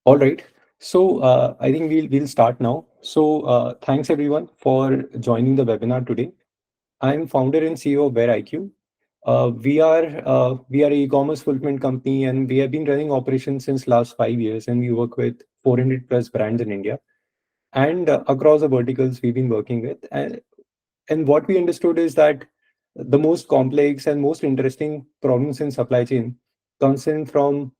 All right. So I think we'll start now. So thanks everyone for joining the webinar today. I'm founder and CEO of WareIQ. We are an e-commerce fulfillment company, and we have been running operations since last 5 years, and we work with 400 plus brands in India and across the verticals we've been working with. And what we understood is that the most complex and most interesting problems in supply chain comes in from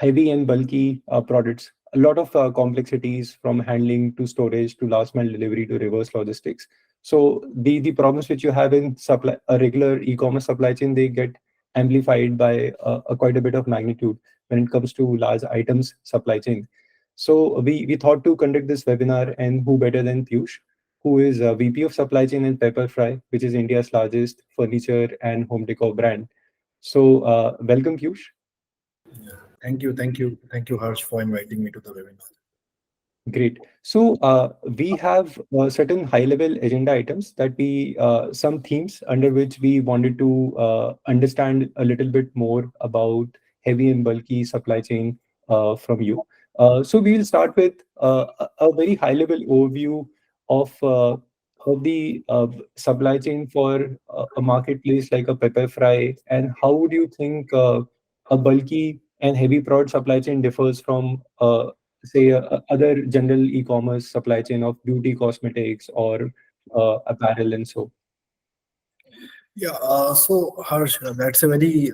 heavy and bulky products, a lot of complexities from handling to storage to last mile delivery to reverse logistics. So the problems which you have in supply a regular e-commerce supply chain, they get amplified by a quite a bit of magnitude when it comes to large items supply chain. So we thought to conduct this webinar, and who better than Piyush, who is VP of Supply Chain in Pepperfry, which is India's largest furniture and home decor brand. So welcome, Piyush. Thank you, Harsh, for inviting me to the webinar. Great. So we have certain high-level agenda items that some themes under which we wanted to understand a little bit more about heavy and bulky supply chain from you. So we'll start with a very high-level overview of uh, of the supply chain for a marketplace like a Pepperfry, and how would you think a bulky and heavy product supply chain differs from say other general e-commerce supply chain of beauty, cosmetics, or apparel and so. Yeah, so Harsh, that's a very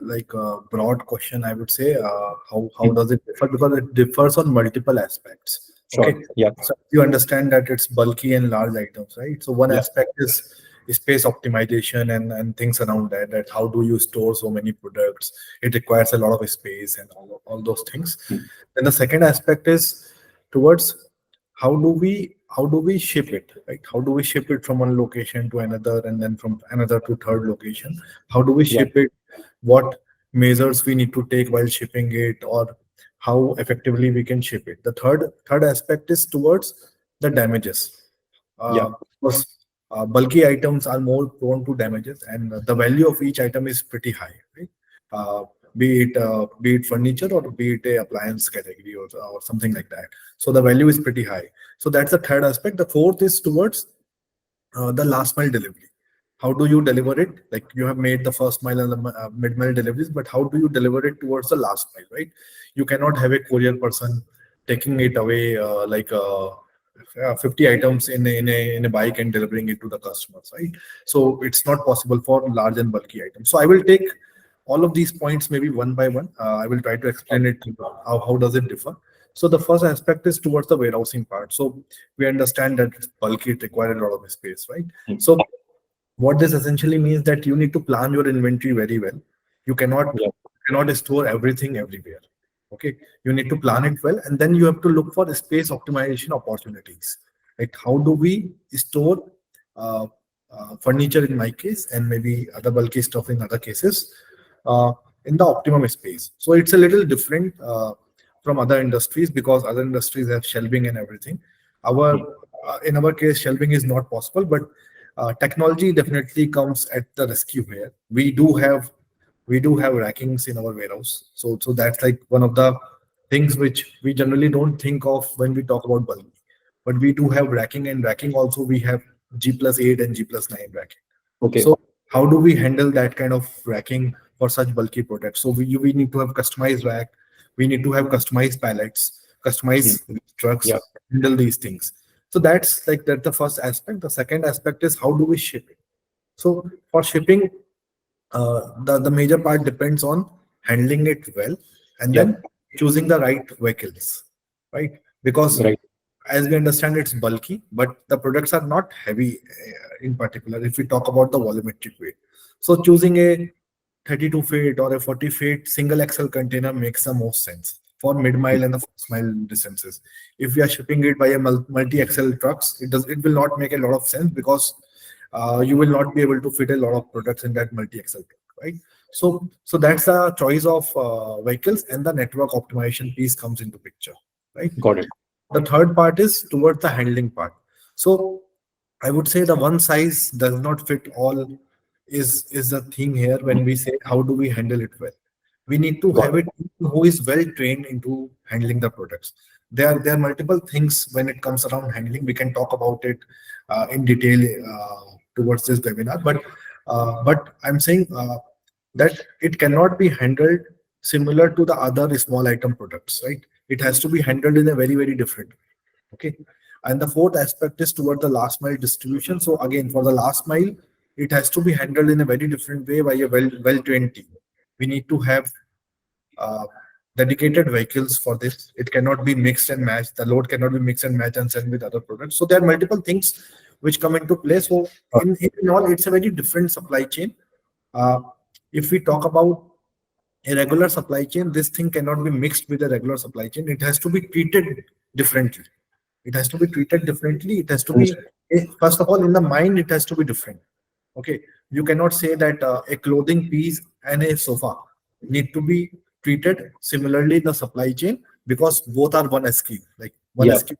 broad question, I would say. How Hmm. does it differ? Because it differs on multiple aspects. Okay, Sure. Yeah. so you understand that it's bulky and large items, right? So one Yeah. aspect is space optimization and things around that. That how do you store so many products? It requires a lot of space and all those things. Hmm. Then the second aspect is towards how do we ship it, right? How do we ship it from one location to another, and then from another to third location? How do we Yeah. ship it? What measures we need to take while shipping it, or how effectively we can ship it? The third aspect is towards the damages. Yeah. Because bulky items are more prone to damages, and the value of each item is pretty high, right? Uh, be it furniture or be it a appliance category or something like that. So the value is pretty high. So that's the third aspect. The fourth is towards the last mile delivery. How do you deliver it? Like you have made the first mile and the mid mile deliveries, but how do you deliver it towards the last mile, right? You cannot have a courier person taking it away 50 items in a bike and delivering it to the customers, right? So it's not possible for large and bulky items. So I will take all of these points maybe one by one. I will try to explain it, how does it differ. So the first aspect is towards the warehousing part. So we understand that it's bulky, it requires a lot of space, right? Hmm. So what this essentially means that you need to plan your inventory very well. You Yeah. cannot store everything everywhere. Okay, you need to plan it well, and then you have to look for space optimization opportunities. Like how do we store uh, furniture in my case, and maybe other bulky stuff in other cases, uh, in the optimum space. So it's a little different from other industries, because other industries have shelving and everything. Our Hmm. In our case, shelving is not possible, but technology definitely comes at the rescue here. We do have rackings in our warehouse, so that's like one of the things which we generally don't think of when we talk about bulk. But we do have racking, and racking also we have G+8 and G+9 racking. Okay. So how do we handle that kind of racking for such bulky products? So we need to have customized rack, we need to have customized pallets, Hmm. customized trucks, Yeah. handle these things. So that's the first aspect. The second aspect is how do we ship it? So for shipping, the major part depends on handling it well, and Yeah. then choosing the right vehicles, right? Because Right. as we understand, it's bulky, but the products are not heavy in particular. If we talk about the volumetric weight, so choosing a 32 feet or a 40 feet single axle container makes the most sense for mid Hmm. mile and the first mile distances. If we are shipping it by a multi axle trucks, it will not make a lot of sense, because you will not be able to fit a lot of products in that multi axle truck, right? So that's the choice of vehicles, and the network optimization piece comes into picture, right? Got it. The third part is towards the handling part. So I would say the one size does not fit all is the thing here when we say how do we handle it well. We need to Got have it who is well trained into handling the products. There are multiple things when it comes around handling. We can talk about it in detail towards this webinar, but I'm saying that it cannot be handled similar to the other small item products, right? It has to be handled in a very different way. Okay. And the fourth aspect is toward the last mile distribution. So again, for the last mile, it has to be handled in a very different way by a well trained team. We need to have uh, dedicated vehicles for this. It cannot be mixed and matched. The load cannot be mixed and matched and sent with other products. So there are multiple things which come into play. So in all, it's a very different supply chain. Uh, if we talk about a regular supply chain, this thing cannot be mixed with a regular supply chain. It has to be treated differently. It has to be treated differently. It has to be, it. first of all, in the mind, it has to be different. Okay. You cannot say that a clothing piece and a sofa need to be treated similarly in the supply chain because both are one SKU, like one Yeah, SKU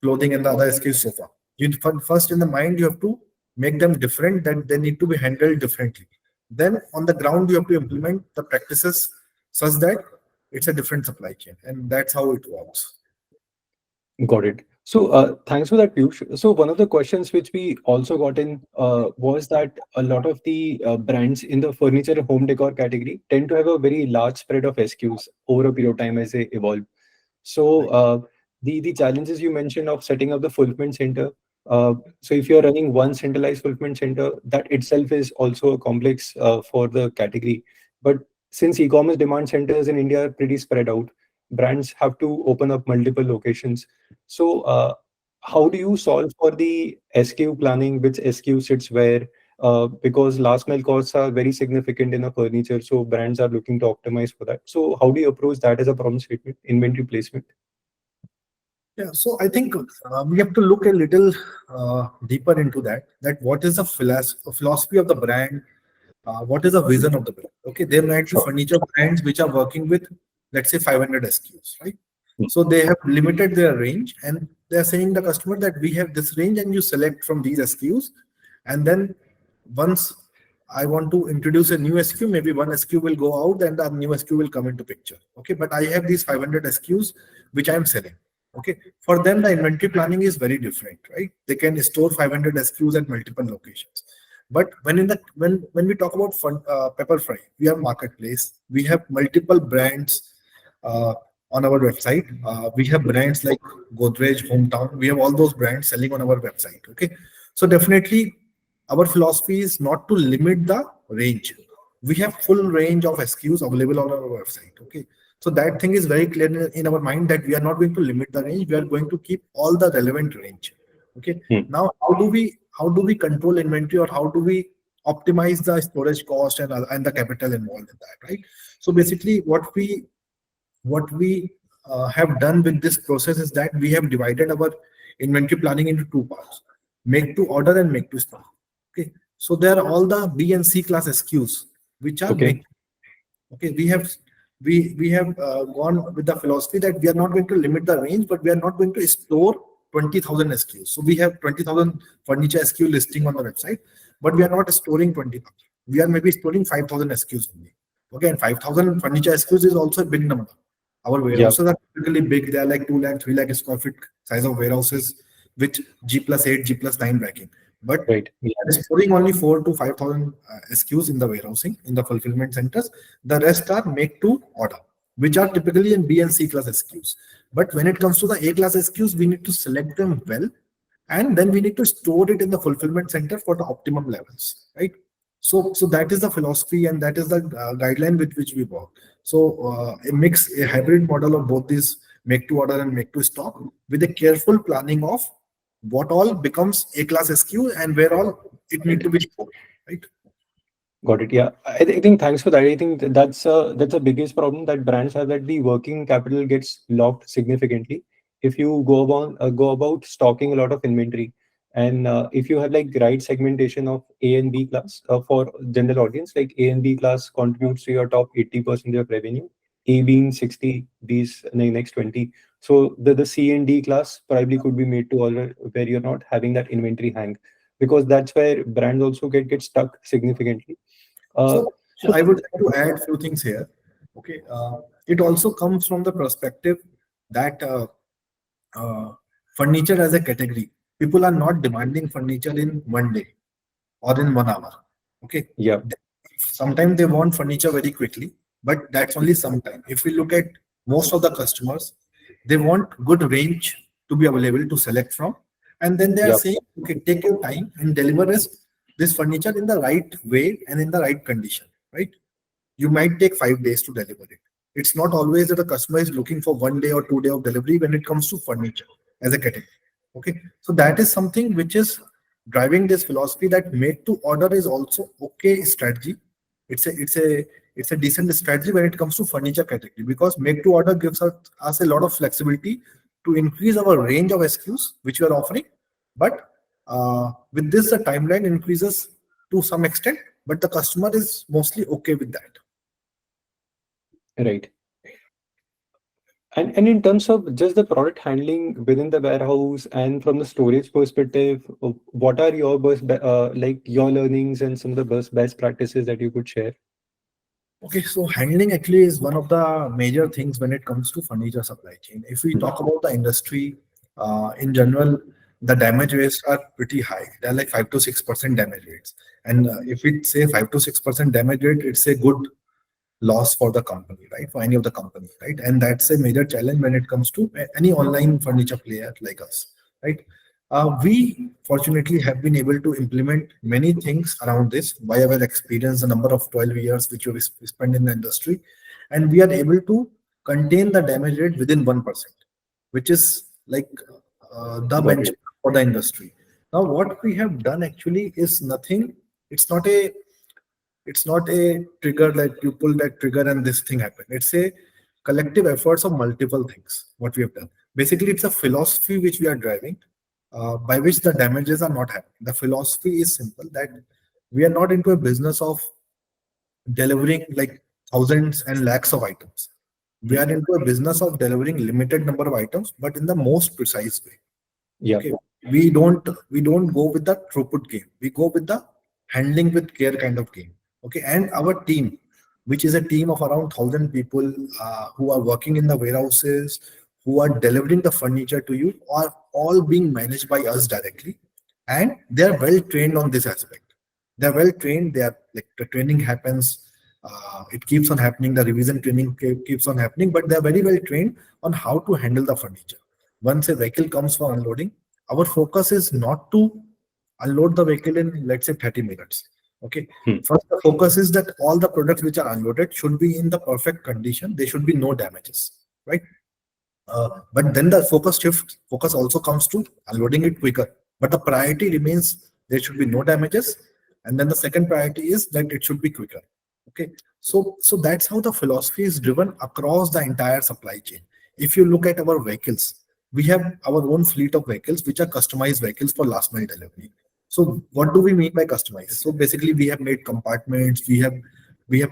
clothing and the other SKU sofa. You first in the mind, you have to make them different, that they need to be handled differently. Then on the ground, you have to implement the practices such that it's a different supply chain, and that's how it works. got it. So, thanks for that, Piyush. So, one of the questions which we also got in was that a lot of the brands in the furniture and home decor category tend to have a very large spread of SKUs over a period of time as they evolve. So, Right. the challenges you mentioned of setting up the fulfillment center. So, if you're running one centralized fulfillment center, that itself is also a complex for the category. But since e-commerce demand centers in India are pretty spread out, brands have to open up multiple locations. So, how do you solve for the SKU planning? Which SKU sits where? Because last mile costs are very significant in a furniture, so brands are looking to optimize for that. So, how do you approach that as a problem statement, inventory placement? Yeah, so I think we have to look a little deeper into that. That what is the philosophy of the brand? What is the vision of the brand? Okay, there might be Sure. furniture brands which are working with, let's say, 500 SKUs, right? Mm. So they have limited their range, and they are saying the customer that we have this range, and you select from these SKUs, and then once I want to introduce a new SKU, maybe one SKU will go out and a new SKU will come into picture. Okay, but I have these 500 SKUs which I am selling. Okay, for them the inventory planning is very different, right? They can store 500 SKUs at multiple locations. But when we talk about Pepperfry, we have marketplace, we have multiple brands uh, on our website. We have brands like Godrej, Hometown. We have all those brands selling on our website. Okay, so definitely our philosophy is not to limit the range. We have full range of SKUs available on our website. Okay, so that thing is very clear in our mind that we are not going to limit the range. We are going to keep all the relevant range. Okay, Mm. now how do we control inventory, or how do we optimize the storage cost and the capital involved in that, right? So basically what we have done with this process is that we have divided our inventory planning into two parts: make to order and make to stock. Okay, so there are all the B and C class SKUs which are Okay. make. Okay, we have gone with the philosophy that we are not going to limit the range, but we are not going to store 20,000 SKUs. So we have 20,000 furniture SKU listing on the website, but we are not storing 20,000. We are maybe storing 5,000 SKUs only. Okay, and 5,000 furniture SKUs is also a big number. Our Yeah. warehouses are typically big. They are like 2 lakh, 3 lakh square feet size of warehouses with G+8, G+9 racking. But Right. Yeah. storing only 4 to 5,000 SKUs in the warehousing, in the fulfillment centers. The rest are make to order, which are typically in B and C class SKUs. But when it comes to the A class SKUs, we need to select them well, and then we need to store it in the fulfillment center for the optimum levels, right? So that is the philosophy, and that is the guideline with which we work. So a hybrid model of both these make to order and make to stock, with a careful planning of what all becomes A class SKU and where all it need Right. to be stored, right? Got it. Yeah, I think thanks for that. I think that's the biggest problem that brands have, that the working capital gets locked significantly if you go about stocking a lot of inventory, and if you have like right segmentation of A and B class for general audience, like A and B class contributes to your top 80% of revenue, A being 60, B's in the next 20. So the C and D class probably could be made to order where you're not having that inventory hang, because that's where brands also get stuck significantly. Uh, So so I would like to add few things here. Okay, it also comes from the perspective that uh, furniture as a category, people are not demanding furniture in one day or in 1 hour. Okay, Yeah. sometimes they want furniture very quickly, but that's only sometime. If we look at most of the customers, they want good range to be available to select from, and then they are Yeah. saying, okay, take your time and deliver us this furniture in the right way and in the right condition, right? You might take 5 days to deliver it. It's not always that the customer is looking for 1 day or 2 day of delivery when it comes to furniture as a category. Okay, so that is something which is driving this philosophy that made to order is also okay strategy. It's a decent strategy when it comes to furniture category, because make to order gives us a lot of flexibility to increase our range of SKUs which we are offering. But with this, the timeline increases to some extent, but the customer is mostly okay with that. Right. And in terms of just the product handling within the warehouse and from the storage perspective, what are your like your learnings and some of the best practices that you could share? Okay, so handling actually is one of the major things when it comes to furniture supply chain. If we talk about the industry in general, the damage rates are pretty high. They're like 5 to 6% damage rates. And if we say 5 to 6% damage rate, it's a good loss for the company, right? For any of the company, right? And that's a major challenge when it comes to any online furniture player like us, right? We fortunately have been able to implement many things around this by our experience, the number of 12 years which we spent in the industry, and we are able to contain the damage rate within 1%, which is like the Got it. benchmark for the industry. Now, what we have done actually is nothing. It's not a it's not a trigger like you pull that trigger and this thing happen. It's a collective efforts of multiple things what we have done. Basically, it's a philosophy which we are driving, by which the damages are not happening. The philosophy is simple, that we are not into a business of delivering like thousands and lakhs of items. We Hmm. are into a business of delivering limited number of items, but in the most precise way. Yeah. Okay, we don't go with the throughput game. We go with the handling with care kind of game. Okay, and our team, which is a team of around 1,000 people who are working in the warehouses, who are delivering the furniture to you, are all being managed by us directly, and they are well trained on this aspect. They are well trained. They are like the training happens. It keeps on happening. The revision training keeps on happening, but they are very well trained on how to handle the furniture. Once a vehicle comes for unloading, our focus is not to unload the vehicle in, let's say, 30 minutes. Okay. Hmm. First, the focus is that all the products which are unloaded should be in the perfect condition. There should be no damages, right? But then the focus also comes to unloading it quicker. But the priority remains there should be no damages. And then the second priority is that it should be quicker. Okay. So that's how the philosophy is driven across the entire supply chain. If you look at our vehicles, we have our own fleet of vehicles which are customized vehicles for last mile delivery. So what do we mean by customized? So basically we have made compartments, we have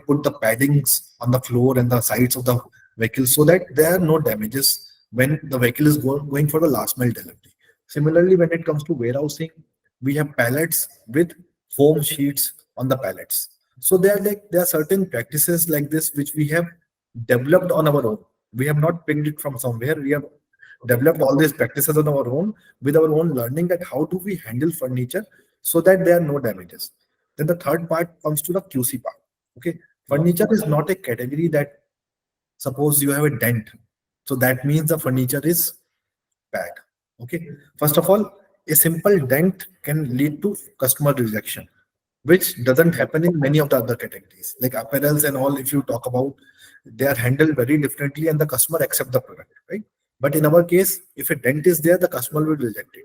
put the paddings on the floor and the sides of the vehicle so that there are no damages when the vehicle is going for the last mile delivery. Similarly, when it comes to warehousing, we have pallets with foam sheets on the pallets. So there are certain practices like this which we have developed on our own. We have not picked it from somewhere. We have developed all these practices on our own with our own learning, that how do we handle furniture so that there are no damages. Then the third part comes to the QC part. Okay, Yeah. furniture is not a category that, suppose you have a dent, so that means the furniture is bad. Okay, first of all, a simple dent can lead to customer rejection, which doesn't happen in many of the other categories like apparels and all. If you talk about, they are handled very differently and the customer accept the product, right? But in our case, if a dent is there, the customer will reject it.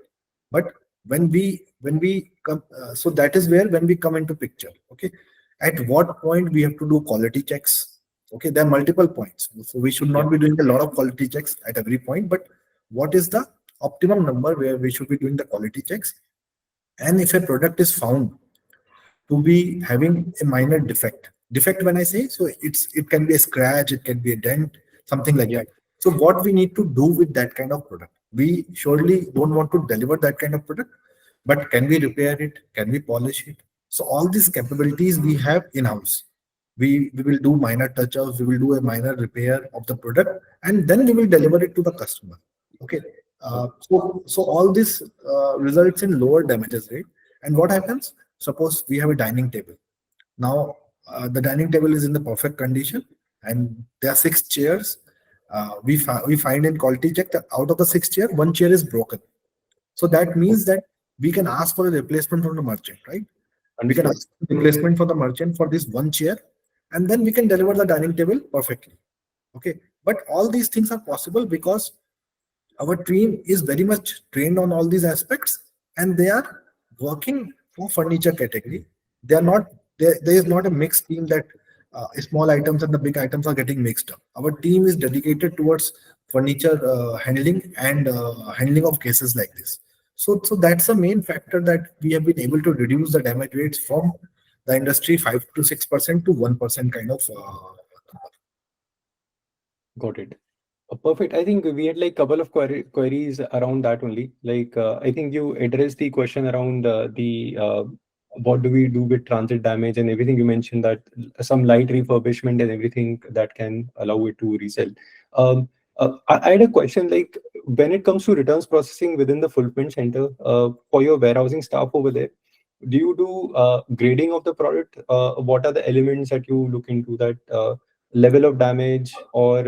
But when we come, so that is where when we come into picture. Okay, at what point we have to do quality checks. Okay, there are multiple points, so we should Yeah. not be doing a lot of quality checks at every point, but what is the optimum number where we should be doing the quality checks. And if a product is found to be having a minor defect, when I say, so it can be a scratch, it can be a dent, something like Yeah. that. So what we need to do with that kind of product, we surely don't want to deliver that kind of product, but can we repair it, can we polish it? So all these capabilities we have in house. We will do minor touch-ups, we will do a minor repair of the product, and then we will deliver it to the customer. Okay. So all this results in lower damages rate. And what happens? Suppose we have a dining table. Now, the dining table is in the perfect condition, and there are 6 chairs. We find in quality check that out of the 6 chairs, 1 chair is broken. So that means that we can ask for a replacement from the merchant, right? We can Understood. ask for replacement for the merchant for this 1 chair, and then we can deliver the dining table perfectly. Okay, but all these things are possible because our team is very much trained on all these aspects, and they are working for furniture category. They are not there is not a mixed team that small items and the big items are getting mixed up. Our team is dedicated towards furniture handling and handling of cases like this. So that's the main factor that we have been able to reduce the damage rates from the industry 5 to 6% to 1% kind of Got it. Perfect. I think we had like couple of queries around that only. Like I think you addressed the question around the what do we do with transit damage and everything. You mentioned that some light refurbishment and everything that can allow it to resell. I had a question like when it comes to returns processing within the fulfillment center for your warehousing staff over there, do you do grading of the product? What are the elements that you look into that level of damage, or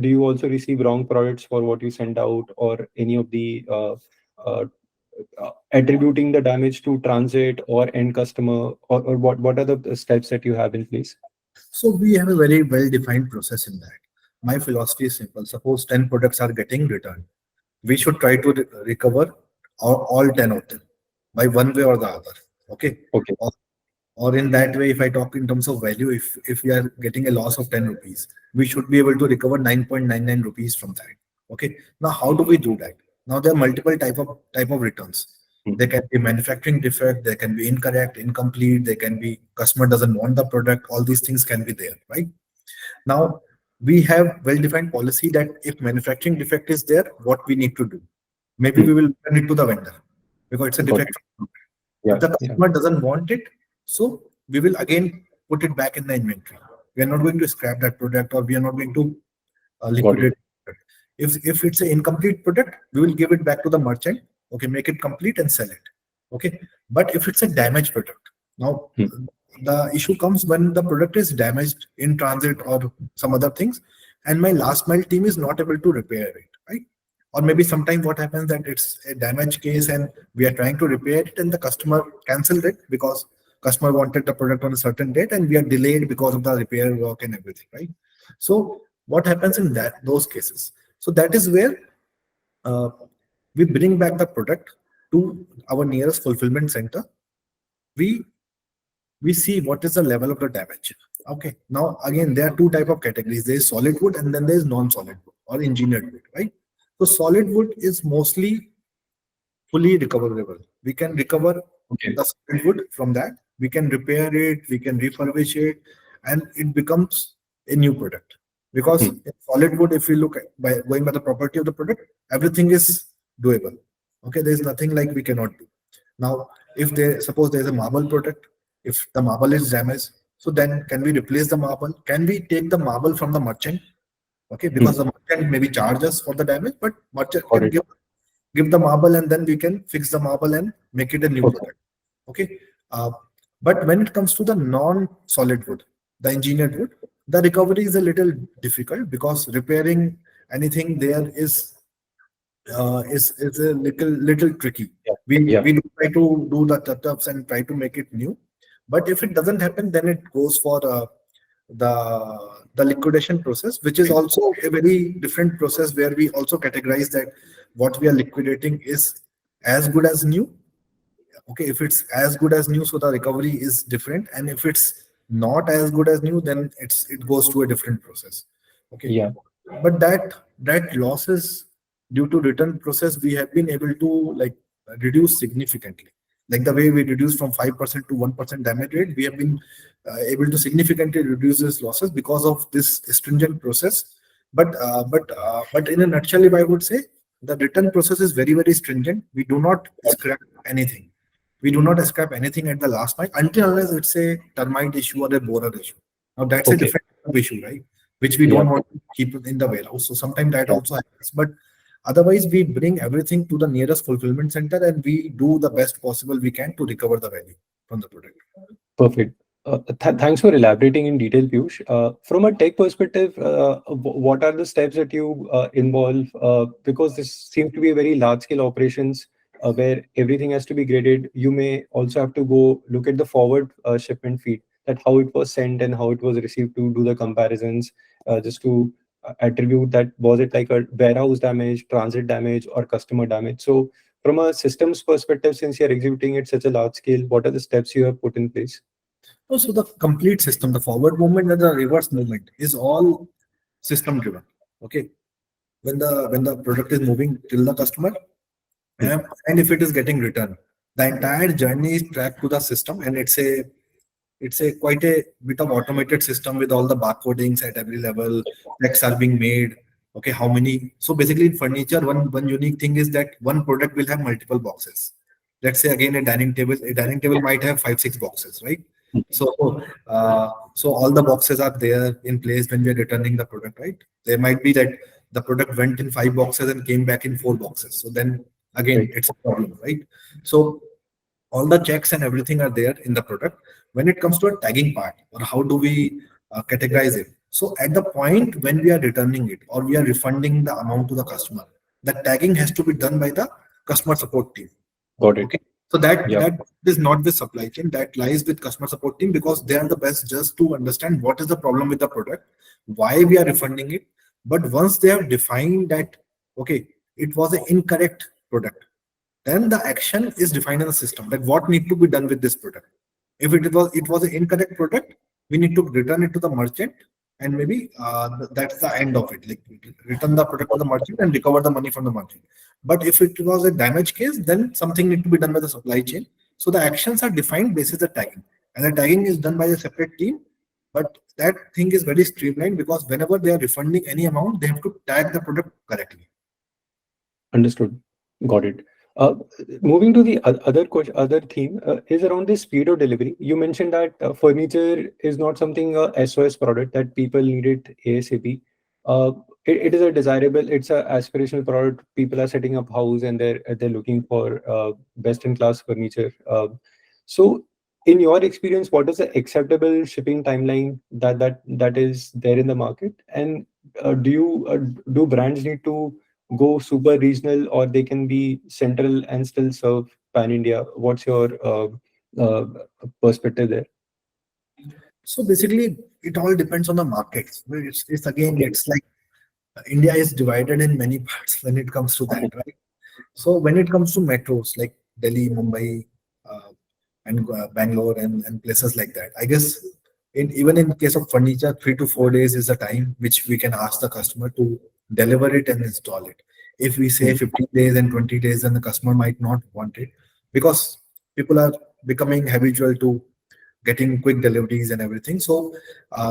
do you also receive wrong products for what you send out, or any of the uh, attributing the damage to transit or end customer, or what are the steps that you have in place? So we have a very well-defined process in that. My philosophy is simple. Suppose 10 products are getting returned. We should try to recover all 10 of them by one way or the other. Okay. Okay, Or, or in that way, if I talk in terms of value, if we are getting a loss of 10 rupees, we should be able to recover 9.99 rupees from that. Okay. Now, how do we do that? Now there are multiple type of returns. There mm, can be manufacturing defect, there can be incorrect, incomplete, there can be customer doesn't want the product, all these things can be there, right? Now, we have well-defined policy that if manufacturing defect is there, what we need to do. Maybe we mm, will return it to the vendor because it's a got defect. it. If Yeah, the yeah, customer doesn't want it, so we will again put it back in the inventory. We are not going to scrap that product, or we are not going to got it. liquidate. If it's an incomplete product, we will give it back to the merchant. Okay, make it complete and sell it. Okay, but if it's a damaged product, now Mm, the issue comes when the product is damaged in transit or some other things, and my last mile team is not able to repair it, right? Or maybe sometimes what happens that it's a damage case and we are trying to repair it and the customer canceled it because customer wanted the product on a certain date and we are delayed because of the repair work and everything, right? So what happens in those cases? So that is where uh, we bring back the product to our nearest fulfillment center. We we see what is the level of the damage. Okay. Now again, there are two type of categories. There is solid wood and then there is non-solid wood or engineered wood, right? So solid wood is mostly fully recoverable. We can recover okay. the solid wood from that. We can repair it, we can refurbish it, and it becomes a new product. Because Mm, in solid wood, if we look at by going by the property of the product, everything is doable. Okay, there is nothing like we cannot do. Now, if there suppose there is a marble product, if the marble is damaged, so then can we replace the marble? Can we take the marble from the merchant? Okay, because mm, the merchant maybe charge us for the damage, but merchant got can it. give the marble and then we can fix the marble and make it a new Okay. product. Okay. uh, but when it comes to the non-solid wood, the engineered wood, the recovery is a little difficult because repairing anything there is a little tricky. Yeah, We yeah. do try to do the touch-ups and try to make it new, but if it doesn't happen, then it goes for the liquidation process, which is also a very different process where we also categorize that what we are liquidating is as good as new. Okay, if it's as good as new, so the recovery is different, and if it's not as good as new, then it goes to a different process. Okay, Yeah. but that losses due to return process we have been able to like reduce significantly. Like the way we reduced from 5% to 1% damage rate, we have been able to significantly reduce these losses because of this stringent process. But in a nutshell, if I would say, the return process is very stringent. We do not scrap anything. We do not scrap anything at the last mile until unless it's a termite issue or a borer issue. Now that's a Okay. different issue, right? Which we Yeah. don't want to keep it in the warehouse. So sometimes that Yeah. also happens. But otherwise, we bring everything to the nearest fulfillment center and we do the best possible we can to recover the value from the product. Perfect. Thanks for elaborating in detail, Piyush. From a tech perspective, what are the steps that you involve? Because this seems to be a very large-scale operations where everything has to be graded. You may also have to go look at the forward shipment feed, that how it was sent and how it was received, to do the comparisons, just to attribute that was it like a warehouse damage, transit damage, or customer damage. So, from a systems perspective, since you're executing at such a large scale, what are the steps you have put in place? So the complete system, the forward movement and the reverse movement is all system driven. Okay. When the product is moving till the customer, Hmm. and if it is getting returned, the entire journey is tracked to the system, and it's a quite a bit of automated system with all the barcodings at every level. Checks are being made. Okay, how many? So basically, in furniture, one unique thing is that one product will have multiple boxes. Let's say again a dining table. A dining table might have 5 6 boxes, right? So so all the boxes are there in place when we are returning the product, right? There might be that the product went in 5 boxes and came back in 4 boxes. So then again, Right. it's a problem, right? So all the checks and everything are there in the product. When it comes to a tagging part, or how do we categorize it? So at the point when we are returning it or we are refunding the amount to the customer, the tagging has to be done by the customer support team. Got it. Okay. So that Yeah. that is not with supply chain, that lies with customer support team, because they are the best just to understand what is the problem with the product, why we are refunding it. But once they have defined that, okay, it was an incorrect product, then the action is defined in the system that what need to be done with this product. If it was an incorrect product, we need to return it to the merchant, and maybe that's the end of it. Like, return the product to the merchant and recover the money from the merchant. But if it was a damage case, then something need to be done by the supply chain. So the actions are defined basis the tagging, and the tagging is done by a separate team. But that thing is very streamlined, because whenever they are refunding any amount, they have to tag the product correctly. Understood. Got it. Uh, Moving to the other question, other theme is around the speed of delivery. You mentioned that furniture is not something SOS product that people need it ASAP. Uh, it is a desirable, it's a aspirational product. People are setting up house and they're looking for best in class furniture. So, in your experience, what is the acceptable shipping timeline that is there in the market? And do brands need to go super regional, or they can be central and still serve pan India? What's your uh, perspective there? So basically, it all depends on the markets. It's again, Okay. it's like India is divided in many parts when it comes to that, right? So when it comes to metros like Delhi, Mumbai, uh, and Bangalore, and places like that, I guess even in case of furniture, 3 to 4 days is the time which we can ask the customer to deliver it and install it. If we say Hmm. 15 days and 20 days, then the customer might not want it, because people are becoming habitual to getting quick deliveries and everything. So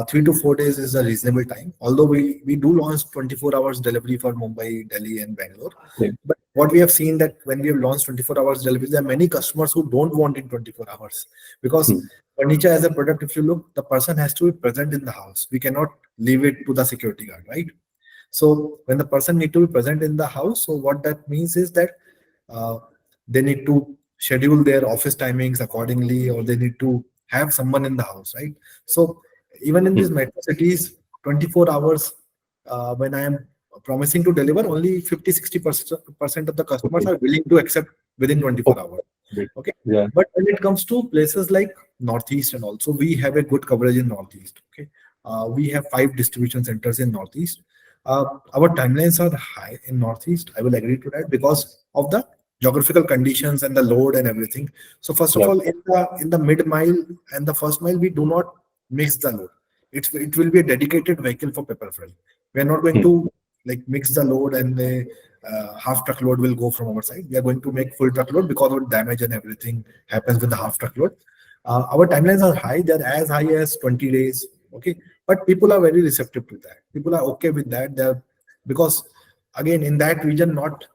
3 to 4 days is a reasonable time. Although we do launch 24 hours delivery for Mumbai, Delhi, and Bangalore. Yeah. But what we have seen that when we have launched 24 hours delivery, there are many customers who don't want in 24 hours, because Hmm. furniture as a product, if you look, the person has to be present in the house. We cannot leave it to the security guard, right? So when the person need to be present in the house, so what that means is that uh, they need to schedule their office timings accordingly, or they need to have someone in the house, right? So even in Hmm. these metro cities, 24 hours, when I am promising to deliver, only 50 60% of the customers Okay. are willing to accept within 24 Okay. hours. Great. Okay. Yeah. But when it comes to places like Northeast, and also we have a good coverage in Northeast. Okay. We have 5 distribution centers in Northeast. Our timelines are high in Northeast. I will agree to that because of the geographical conditions and the load and everything. So first of Yeah. all, in the mid mile and the first mile, we do not mix the load. It will be a dedicated vehicle for Pepperfry. We are not going Hmm. to like mix the load, and the half truckload will go from our side. We are going to make full truckload because of damage and everything happens with the half truckload. Our timelines are high; they're as high as 20 days. Okay, but people are very receptive to that. People are okay with that. They're because again in that region, not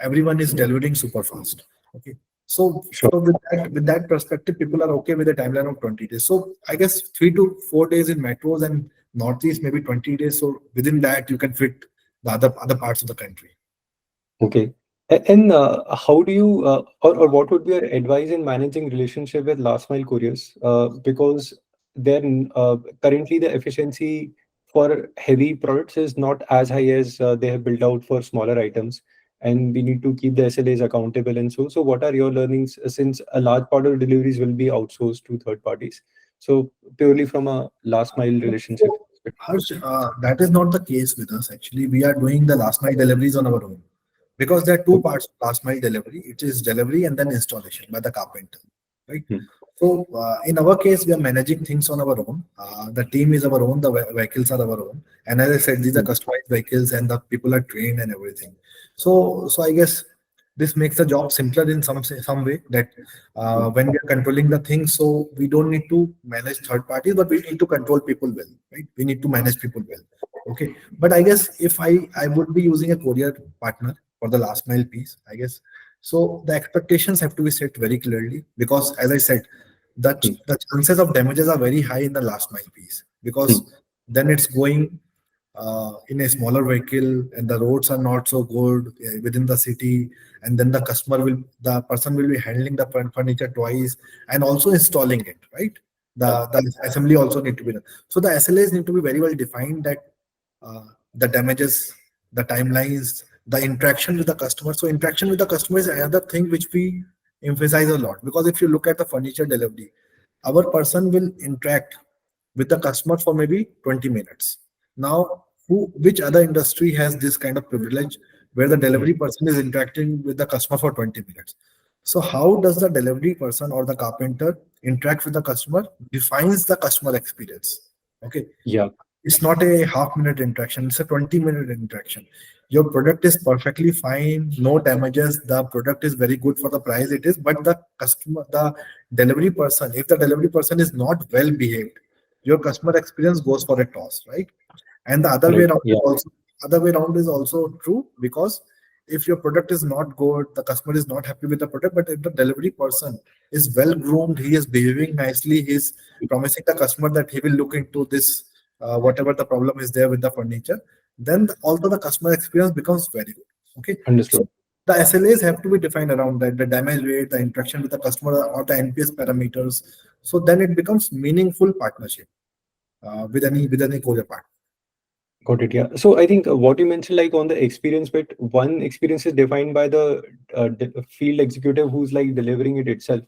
everyone is delivering super fast. Okay, Sure. So with that perspective, people are okay with a timeline of 20 days. So I guess 3 to 4 days in metros and northeast, maybe 20 days. So within that, you can fit the other parts of the country. Okay. And how do you, or what would be your advice in managing relationship with last mile couriers? Because then currently the efficiency for heavy products is not as high as they have built out for smaller items, and we need to keep the SLAs accountable. And so, what are your learnings since a large part of deliveries will be outsourced to third parties? So purely from a last mile relationship So, perspective. Harsh, that is not the case with us. Actually, we are doing the last mile deliveries on our own because there are two Okay. parts of last mile delivery. It is delivery and then installation by the carpenter, right? Hmm. So, in our case, we are managing things on our own. The team is our own, the vehicles are our own, and as I said, these are Hmm. customized vehicles, and the people are trained and everything. So I guess this makes the job simpler in some way that Hmm. when we are controlling the things, so we don't need to manage third parties, but we need to control people well, right? We need to manage people well. Okay, but I guess if I would be using a courier partner for the last mile piece, I guess so the expectations have to be set very clearly because as I said, Hmm. the chances of damages are very high in the last mile piece because Hmm. then it's going in a smaller vehicle and the roads are not so good within the city, and then the person will be handling the furniture twice and also installing it, right? Yeah. The assembly also need to be done. So the SLAs need to be very well defined that uh, the damages, the timelines, the interaction with the customer. So interaction with the customer is another thing which we emphasize a lot because if you look at the furniture delivery, our person will interact with the customer for maybe 20 minutes. Now, which other industry has this kind of privilege where the Hmm. delivery person is interacting with the customer for 20 minutes? So, how does the delivery person or the carpenter interact with the customer defines the customer experience. Okay, Yeah. it's not a half-minute interaction, it's a 20-minute interaction. Your product is perfectly fine, no damages, the product is very good for the price it is, but the delivery person, if the delivery person is not well behaved, your customer experience goes for a toss, right? And the Correct. Yeah. other way around is also true because if your product is not good, the customer is not happy with the product, but if the delivery person is well groomed, he is behaving nicely, he is promising the customer that he will look into this, whatever the problem is there with the furniture, then also the customer experience becomes very good. Okay, so Understood. the SLAs have to be defined around that, the damage rate, the interaction with the customer, or the NPS parameters. So then it becomes meaningful partnership with any courier partner. Got it. Yeah. So I think what you mentioned, like on the experience bit, one experience is defined by the field executive who's like delivering it itself.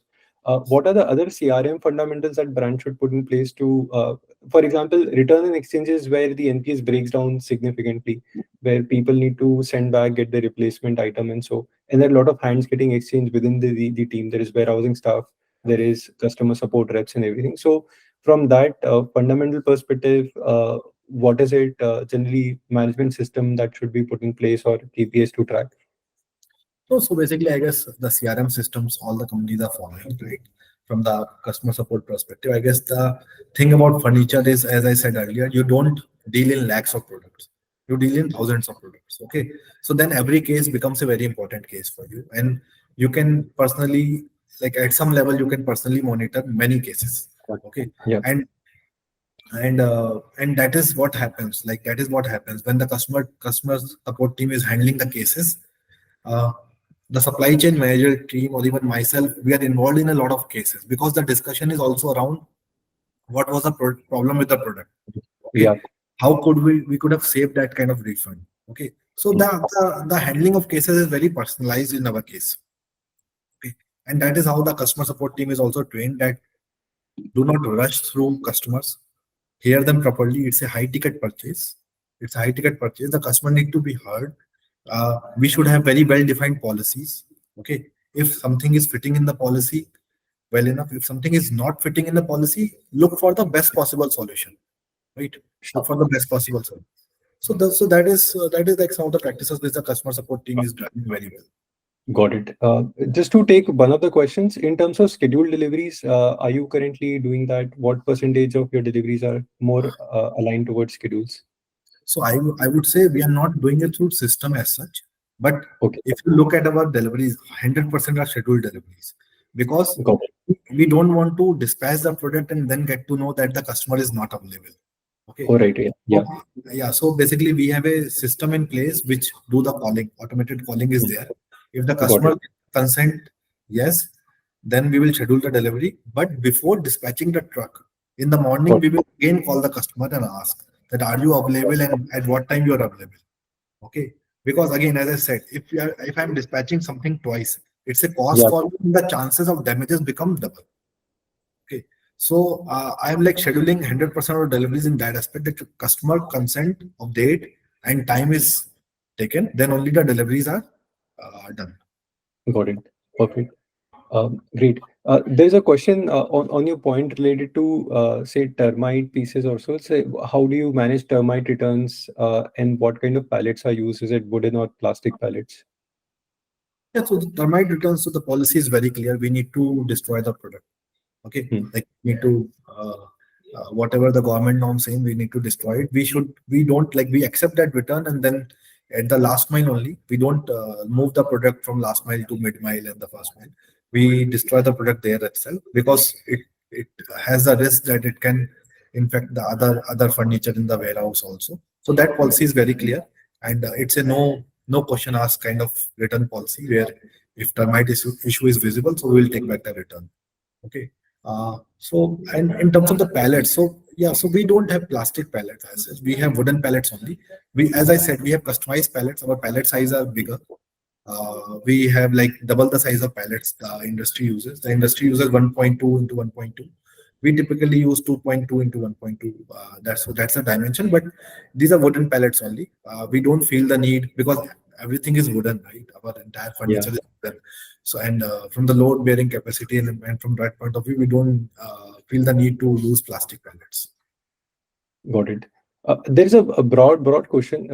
What are the other CRM fundamentals that brand should put in place to, for example, return and exchanges where the NPS breaks down significantly, where people need to send back, get the replacement item, and so, and there are a lot of hands getting exchanged within the team. There is warehousing staff, there is customer support reps, and everything. So from that fundamental perspective, what is it generally management system that should be put in place or KPIs to track? So basically, I guess the CRM systems all the companies are following, right? From the customer support perspective, I guess the thing about furniture is, as I said earlier, you don't deal in lakhs of products. You deal in thousands of products. Okay, so then every case becomes a very important case for you, and you can personally, like at some level, you can personally monitor many cases. Okay, Yeah, and and that is what happens. Like that is what happens when the customer support team is handling the cases, uh, the supply chain manager team or even myself, we are involved in a lot of cases because the discussion is also around what was the problem with the product. Okay, yeah. how could we could have saved that kind of refund. Okay, so Mm. the handling of cases is very personalized in our case. Okay, and that is how the customer support team is also trained that do not rush through customers, hear them properly. It's a high ticket purchase. It's a high ticket purchase. The customer need to be heard. We should have very well defined policies. Okay, if something is fitting in the policy well enough, if something is not fitting in the policy, look for the best possible solution, right? Look Sure. for the best possible solution. So that is like some of the practices which the customer support team is driving very well. Got it. Just to take one of the questions, in terms of scheduled deliveries, are you currently doing that? What percentage of your deliveries are more aligned towards schedules? So I would say we are not doing it through system as such. But Okay. if you look at our deliveries, 100% are scheduled deliveries, because Got it. we don't want to dispatch the product and then get to know that the customer is not available. Okay. All right. Yeah. So, Yeah. yeah. So basically, we have a system in place which do the calling. Automated calling is Mm. there. If the Got customer it. consent, yes, then we will schedule the delivery. But before dispatching the truck in the morning, Got we will again call the customer and ask that are you available and at what time you are available. Okay. Because again, as I said, if I'm dispatching something twice, it's a cost Yeah. for me. The chances of damages become double. Okay. So I'm like scheduling 100% of deliveries in that aspect, that customer consent of date and time is taken, then only the deliveries are done. Got it. Perfect. Great. There's a question on your point related to, say, termite pieces also. Say, how do you manage termite returns, and what kind of pallets are used? Is it wooden or plastic pallets? Yeah, so the termite returns, so the policy is very clear. We need to destroy the product. Okay, Hmm. like we need to whatever the government norm saying, we need to destroy it. We don't like we accept that return, and then at the last mile only, we don't move the product from last mile to mid mile and the first mile. We destroy the product there itself, because it has a risk that it can infect the other furniture in the warehouse also. So that policy is very clear, and it's a no question asked kind of return policy, where if termite issue is visible, so we will take back the return. Okay. So, and in terms of the pallets, so yeah, so we don't have plastic pallets as such. We have wooden pallets only. We, as I said, we have customized pallets. Our pallet size are bigger. We have like double the size of pallets the industry uses. The industry uses 1.2 into 1.2. We typically use 2.2 into 1.2. That's a dimension, but these are wooden pallets only. We don't feel the need, because everything is wooden, right? Our entire Yeah. furniture is wooden. So, and from the load bearing capacity and from that point of view, we don't feel the need to use plastic pallets. Got it. There's a broad question,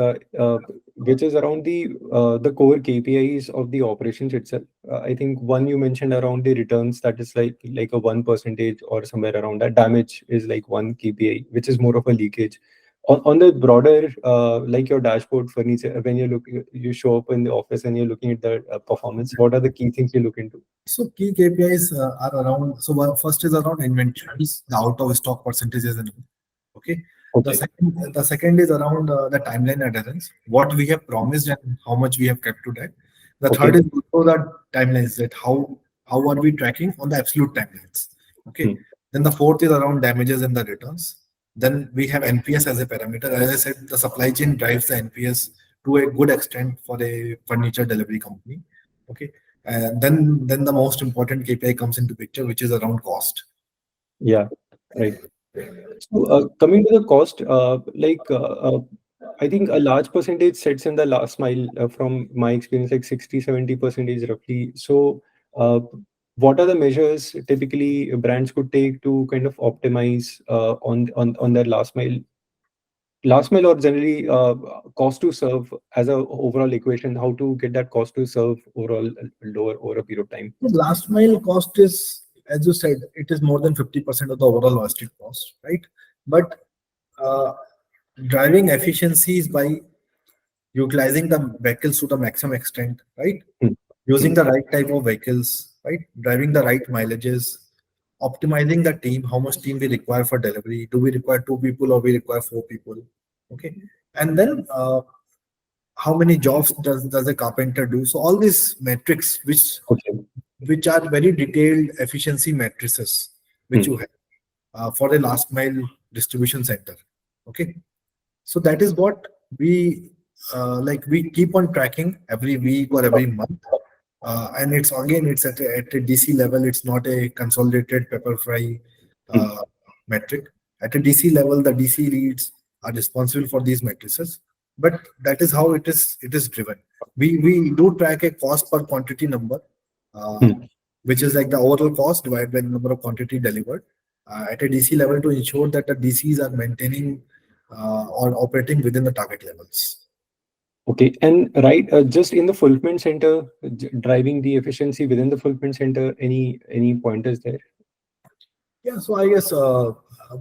which is around the core KPIs of the operations itself. I think one you mentioned around the returns, that is like a 1% or somewhere around that. Damage is like one KPI, which is more of a leakage. On the broader, like your dashboard furniture, when you show up in the office and you're looking at the performance, what are the key things you look into? So key KPIs are around. So first is around inventories, the out of stock percentages, and okay. Okay. The second is around the timeline adherence, what we have promised and how much we have kept to that. The third Okay. is also the timelines, that how are we tracking on the absolute timelines. Okay. Hmm. Then the fourth is around damages and the returns. Then we have NPS as a parameter. As I said, the supply chain drives the NPS to a good extent for a furniture delivery company. Okay. And then the most important KPI comes into picture, which is around cost. Yeah. Right. So, coming to the cost, I think a large percentage sits in the last mile, from my experience, like 60-70% roughly. So, what are the measures typically brands could take to kind of optimize on their last mile, or generally cost to serve as a overall equation? How to get that cost to serve overall lower over a period of time? The last mile cost is, as you said, it is more than 50% of the overall logistic cost, right? But uh, driving efficiencies by utilizing the vehicles to the maximum extent, right? Hmm. Using Hmm. the right type of vehicles, right? Driving the right mileages, optimizing the team, how much team we require for delivery. Do we require two people or we require four people? Okay. And then how many jobs does a carpenter do? So all these metrics, Okay. which are very detailed efficiency matrices, which Hmm. you have for a last mile distribution center. Okay. So that is what we like. We keep on tracking every week or every month, and it's again it's at a DC level. It's not a consolidated Pepperfry Hmm. uh, metric. At a DC level, the DC leads are responsible for these matrices. But that is how it is driven. We do track a cost per quantity number, uh, Hmm. which is like the overall cost divided by the number of quantity delivered at a DC level, to ensure that the DCs are maintaining or operating within the target levels. Okay, and right, just in the fulfillment center, driving the efficiency within the fulfillment center, any pointers there? Yeah, so I guess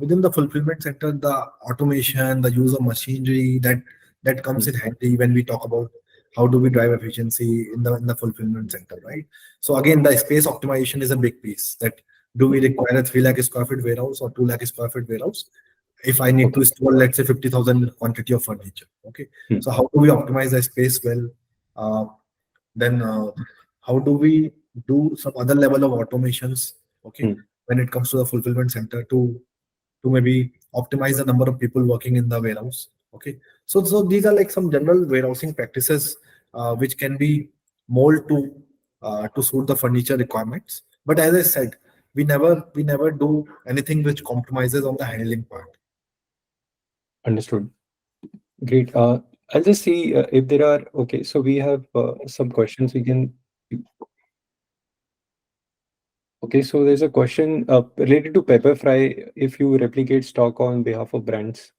within the fulfillment center, the automation, the use of machinery, that comes Hmm. in handy when we talk about how do we drive efficiency in the fulfillment center, right? So again, the space optimization is a big piece. That do we require a 3 lakh square feet warehouse or 2 lakh square feet warehouse? If I need Okay. to store, let's say 50,000 quantity of furniture, okay. Hmm. So how do we optimize the space well? Uh, then how do we do some other level of automations, okay, Hmm. when it comes to the fulfillment center to maybe optimize the number of people working in the warehouse, okay. So these are like some general warehousing practices which can be molded to suit the furniture requirements. But as I said, we never do anything which compromises on the handling part. Understood. Great. I'll just see if there are. Okay, so we have some questions we can. Okay, so there's a question related to Pepperfry. If you replicate stock on behalf of brands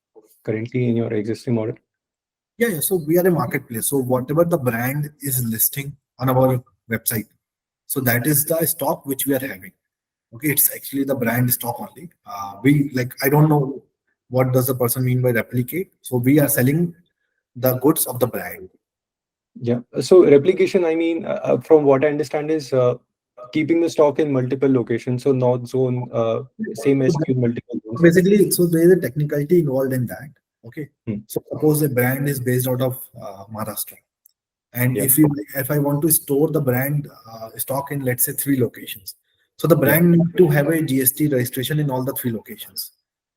currently in your existing model. Yeah, so we are a marketplace. So whatever the brand is listing on our website, so that is the stock which we are having. Okay, it's actually the brand stock only. We like I don't know what does the person mean by replicate. So we are selling the goods of the brand. Yeah. So replication, I mean, from what I understand, is keeping the stock in multiple locations. So North Zone, same So SKU in multiple so zones. basically, so there is a technicality involved in that. Okay, Hmm. so suppose a brand is based out of Maharashtra. And Yeah. if I want to store the brand stock in, let's say, three locations, so the Yeah. brand need to have a GST registration in all the three locations.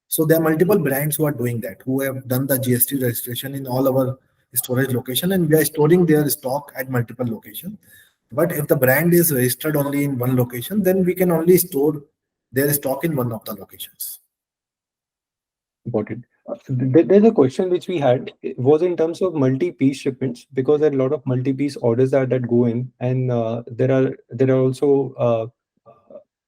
So there are multiple brands who are doing that, who have done the GST registration in all our storage location, and we are storing their stock at multiple locations. But if the brand is registered only in one location, then we can only store their stock in one of the locations. Got it. There's a question which we had. It was in terms of multi-piece shipments, because there are a lot of multi-piece orders that go in, and there are also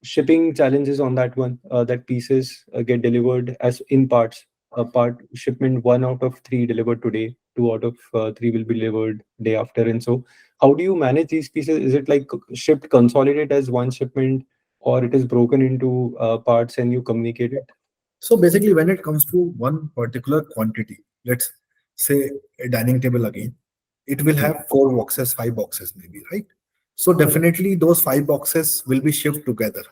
shipping challenges on that one. That pieces get delivered as in parts. A part shipment, one out of three delivered today, two out of three will be delivered day after. And so, how do you manage these pieces? Is it like shipped consolidated as one shipment, or it is broken into parts and you communicate it? So basically, when it comes to one particular quantity, let's say a dining table again, it will Hmm. have four boxes, five boxes maybe, right? So definitely those five boxes will be shipped together,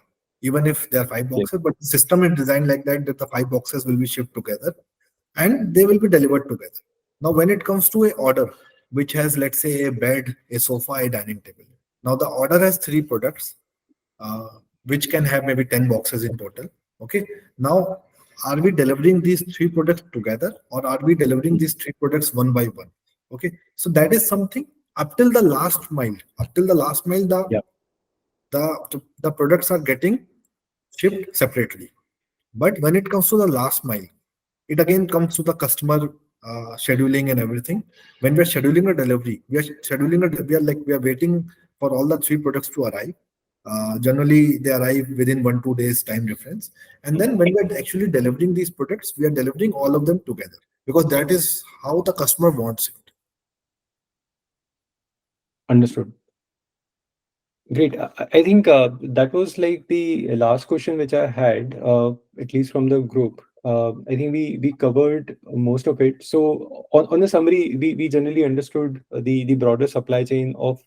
even if there are five Yeah. boxes, but the system is designed like that that the five boxes will be shipped together and they will be delivered together. Now, when it comes to a order which has, let's say, a bed, a sofa, a dining table. Now the order has three products uh, which can have maybe 10 boxes in total. Okay. Now, are we delivering these three products together or are we delivering Hmm. these three products one by one? Okay. So that is something up till the last mile. Up till the last mile, Yeah. the products are getting shipped separately. But when it comes to the last mile, it again comes to the customer scheduling and everything. When we are scheduling a delivery, we are waiting for all the three products to arrive. Generally, they arrive within 1 2 days time difference. And then when we are actually delivering these products, we are delivering all of them together because that is how the customer wants it. Understood. Great. I think that was like the last question which I had, at least from the group. I think we covered most of it. So on the summary, we generally understood the broader supply chain of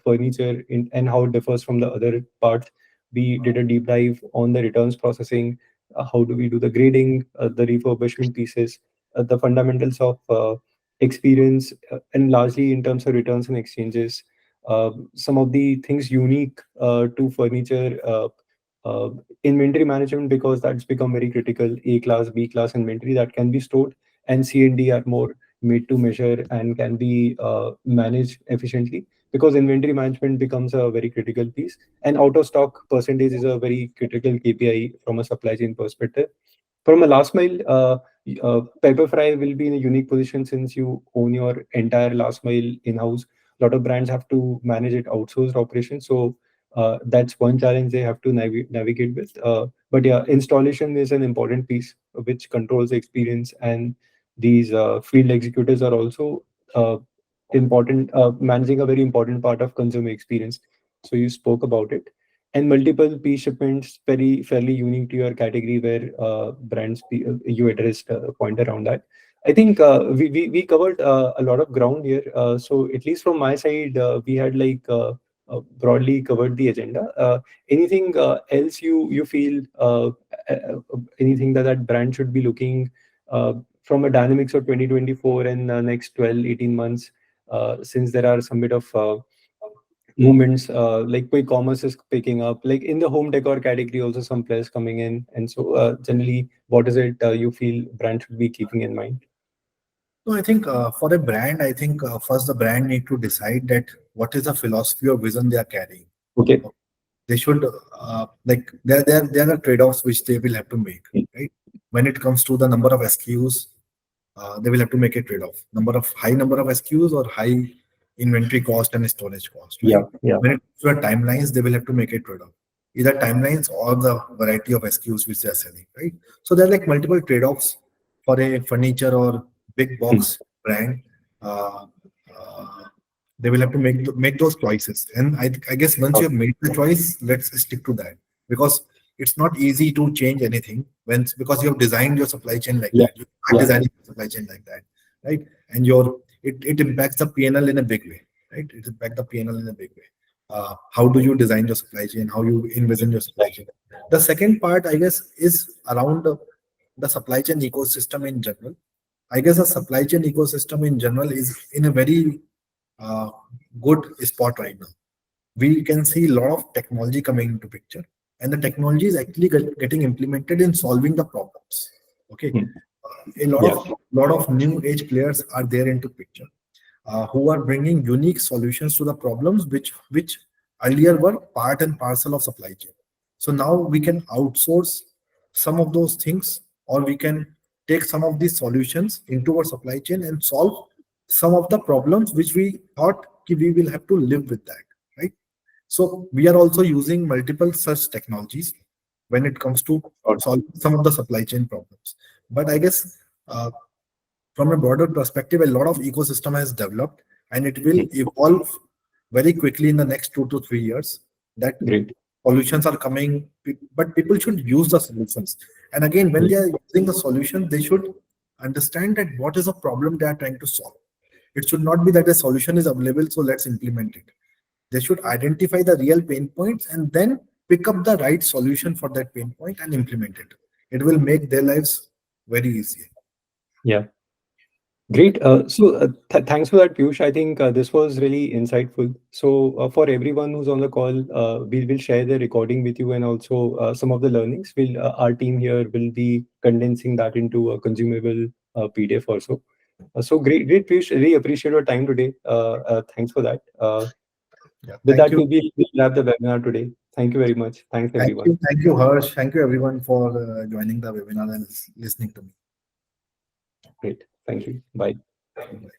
furniture and how it differs from the other parts. We did a deep dive on the returns processing. How do we do the grading, the refurbishment pieces, the fundamentals of experience, and largely in terms of returns and exchanges, some of the things unique to furniture, uh, inventory management, because that's become very critical. A class, B class inventory that can be stored, and C and D are more made to measure and can be managed efficiently, because inventory management becomes a very critical piece. And out of stock percentage is a very critical KPI from a supply chain perspective. From a last mile, Pepperfry will be in a unique position since you own your entire last mile in-house. A lot of brands have to manage it outsourced operations. So that's one challenge they have to navigate with. But yeah, installation is an important piece which controls the experience, and these field executives are also uh, important, managing a very important part of consumer experience. So you spoke about it. And multiple P shipments, very fairly unique to your category, where you addressed a point around that. I think we covered a lot of ground here. So at least from my side, we had like broadly covered the agenda. Anything else you feel anything that brand should be looking from a dynamics of 2024 and next 12, 18 months, since there are some bit of movements like quick commerce is picking up, like in the home decor category also some players coming in, and so generally what is it you feel brand should be keeping in mind? No, I think for a brand, I think first the brand need to decide that what is the philosophy or vision they are carrying. Okay. They should like there are trade-offs which they will have to make, right? When it comes to the number of SKUs, they will have to make a trade-off. Number of SKUs or high inventory cost and storage cost, Yeah, right? yeah. When it comes to the timelines, they will have to make a trade-off. Either timelines or the variety of SKUs which they are selling, right? So there are like multiple trade-offs for a furniture or big Hmm. box brand. Uh, uh, they will have to make those choices, and I guess once you have made the choice, let's stick to that, because it's not easy to change anything when, because you have designed your supply chain like Yeah, that, you are yeah. designing your supply chain like that, right? And it impacts the PNL in a big way, right? It impacts the PNL in a big way. How do you design your supply chain, how you envision your supply chain? The second part, I guess, is around the supply chain ecosystem in general. I guess the supply chain ecosystem in general is in a very uh, good spot right now. We can see a lot of technology coming into picture, and the technology is actually getting implemented in solving the problems. Okay, Hmm. a lot Yeah, of new age players are there into picture, who are bringing unique solutions to the problems which earlier were part and parcel of supply chain. So now we can outsource some of those things, or we can take some of these solutions into our supply chain and solve some of the problems which we thought ki we will have to live with that, right? So we are also using multiple such technologies when it comes to got solving some of the supply chain problems. But I guess uh, from a broader perspective, a lot of ecosystem has developed, and it will it. evolve very quickly in the next 2 to 3 years. That Great. solutions are coming, but people should use the solutions. And again, when Yeah, they are using the solution, they should understand that what is the problem they are trying to solve. It should not be that a solution is available, so let's implement it. They should identify the real pain points and then pick up the right solution for that pain point and implement it. It will make their lives very easy. yeah. Great. So thanks for that, Piyush. I think this was really insightful. So for everyone who's on the call, we will share the recording with you, and also some of the learnings. Our team here will be condensing that into a consumable PDF also. So great, Piyush. Really appreciate your time today. Thanks for that. Yeah, With thank that, you. we'll wrap the webinar today. Thank you very much. Thanks, everyone. Thank you, Harsh. Thank you, everyone, for joining the webinar and listening to me. Great. Thank you. Bye. Bye.